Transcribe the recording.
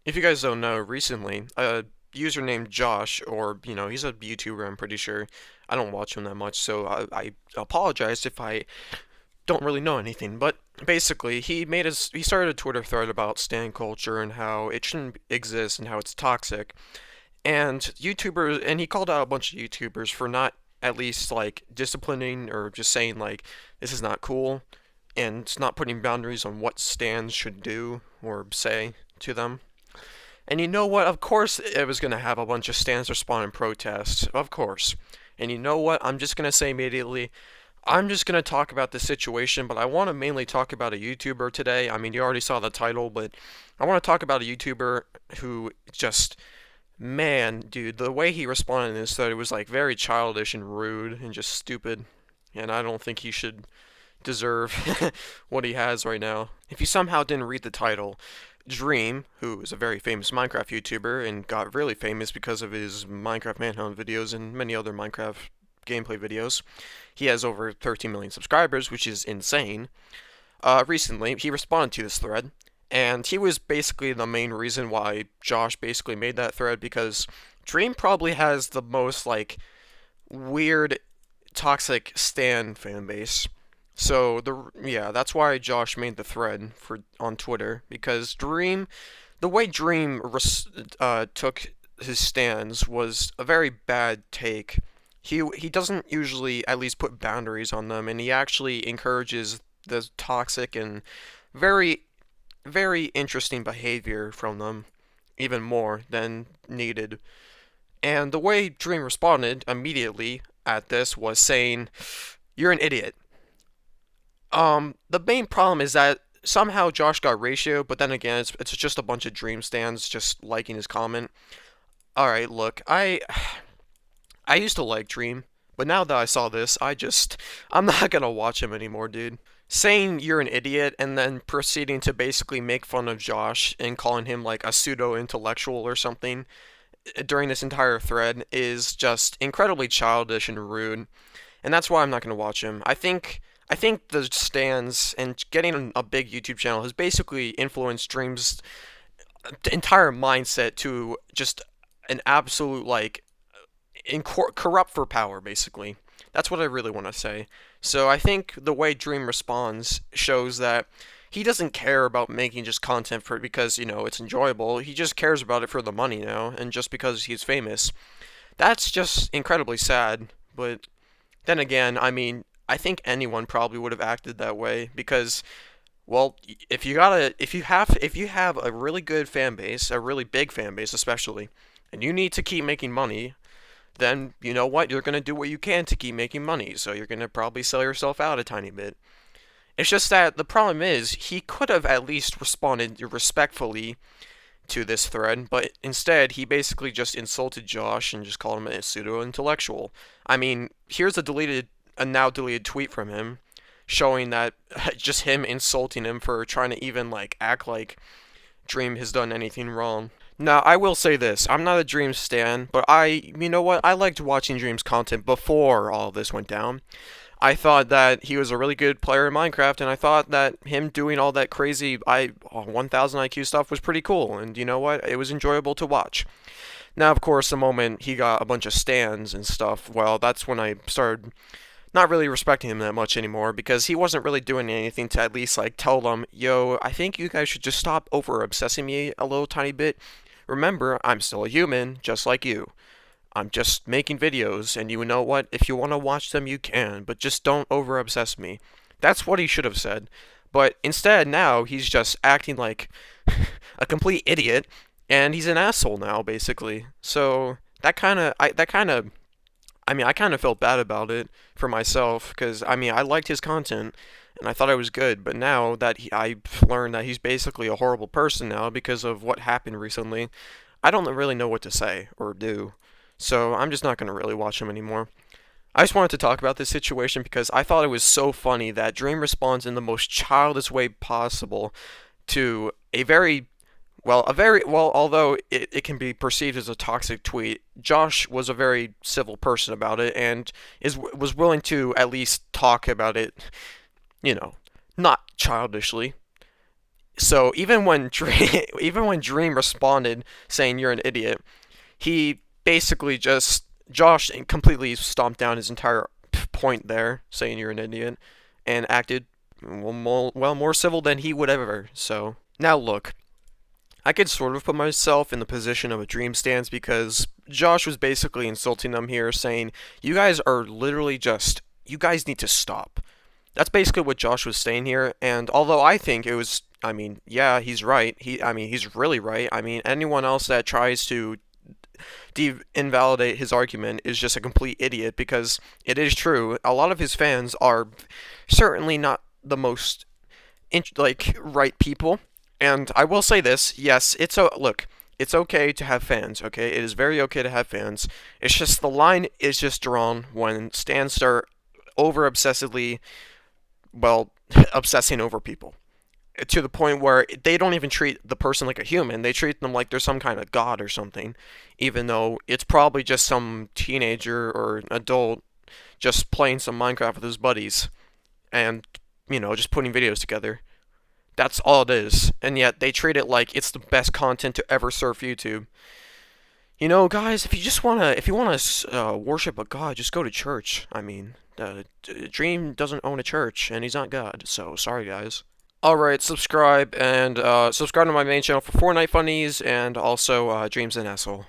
If you guys don't know, recently, a user named Josh, or, he's a YouTuber, I'm pretty sure. I don't watch him that much, so I apologize if I don't really know anything. But basically, he started a Twitter thread about stan culture and how it shouldn't exist and how it's toxic. And he called out a bunch of YouTubers for not at least, like, disciplining or just saying, like, this is not cool, and not putting boundaries on what stans should do or say to them. And you know what? Of course, it was going to have a bunch of stands respond in protests. Of course. And you know what? I'm just going to say immediately, I'm just going to talk about the situation, but I want to mainly talk about a YouTuber today. I mean, you already saw the title, but I want to talk about a YouTuber who just, man, dude, the way he responded in this thread, it was like very childish and rude and just stupid. And I don't think he should deserve what he has right now. If you somehow didn't read the title, Dream, who is a very famous Minecraft YouTuber and got really famous because of his Minecraft Manhunt videos and many other Minecraft gameplay videos, he has over 13 million subscribers, which is insane. Recently, he responded to this thread, and he was basically the main reason why Josh basically made that thread because Dream probably has the most like weird toxic Stan fan base. That's why Josh made the thread for on Twitter because the way took his stands was a very bad take. He doesn't usually at least put boundaries on them, and he actually encourages the toxic and very very interesting behavior from them even more than needed. And the way Dream responded immediately at this was saying, "You're an idiot." The main problem is that somehow Josh got ratio, but then again, it's just a bunch of Dream stands just liking his comment. All right, look, I used to like Dream, but now that I saw this, I'm not gonna watch him anymore, dude. Saying you're an idiot and then proceeding to basically make fun of Josh and calling him like a pseudo intellectual or something during this entire thread is just incredibly childish and rude, and that's why I'm not gonna watch him. I think the stands and getting a big YouTube channel has basically influenced Dream's entire mindset to just an absolute like corrupt for power, basically. That's what I really want to say. So I think the way Dream responds shows that he doesn't care about making just content for because it's enjoyable. He just cares about it for the money now, and just because he's famous. That's just incredibly sad. But then again, I mean, I think anyone probably would have acted that way because, well, if you have a really good fan base, a really big fan base especially, and you need to keep making money, then you know what? You're going to do what you can to keep making money. So you're going to probably sell yourself out a tiny bit. It's just that the problem is he could have at least responded respectfully to this thread, but instead he basically just insulted Josh and just called him a pseudo intellectual. I mean, here's a now deleted tweet from him showing that just him insulting him for trying to even like act like Dream has done anything wrong. Now, I will say this. I'm not a Dream stan, but you know what? I liked watching Dream's content before all this went down. I thought that he was a really good player in Minecraft, and I thought that him doing all that crazy 1000 IQ stuff was pretty cool, and you know what? It was enjoyable to watch. Now, of course, the moment he got a bunch of stans and stuff, well, that's when I started not really respecting him that much anymore because he wasn't really doing anything to at least like tell them, yo, I think you guys should just stop over obsessing me a little tiny bit. Remember, I'm still a human, just like you. I'm just making videos, and you know what? If you want to watch them, you can, but just don't over obsess me. That's what he should have said. But instead, now he's just acting like a complete idiot, and he's an asshole now, basically. So I kind of felt bad about it for myself because I mean I liked his content and I thought it was good, but now that I've learned that he's basically a horrible person now because of what happened recently, I don't really know what to say or do. So I'm just not going to really watch him anymore. I just wanted to talk about this situation because I thought it was so funny that Dream responds in the most childish way possible to although it can be perceived as a toxic tweet, Josh was a very civil person about it and was willing to at least talk about it, you know, not childishly. So even when Dream, even when Dream responded saying you're an idiot, he basically just Josh completely stomped down his entire point there, saying you're an idiot, and acted more civil than he would ever. So now look, I could sort of put myself in the position of a Dream stance because Josh was basically insulting them here, saying you guys are literally just you guys need to stop. That's basically what Josh was saying here, and although I think it was, I mean, yeah, he's right. He's really right. I mean, anyone else that tries to invalidate his argument is just a complete idiot because it is true. A lot of his fans are certainly not the most right people. And I will say this: yes, look. It's okay to have fans. Okay, it is very okay to have fans. It's just the line is just drawn when stands start over obsessively, well, obsessing over people to the point where they don't even treat the person like a human. They treat them like they're some kind of god or something, even though it's probably just some teenager or adult just playing some Minecraft with his buddies and, just putting videos together. That's all it is. And yet they treat it like it's the best content to ever surf YouTube. Guys, if you wanna worship a god, just go to church. I mean, Dream doesn't own a church, and he's not God. So sorry, guys. Alright, subscribe and subscribe to my main channel for Fortnite funnies and also Dreams an Asshole.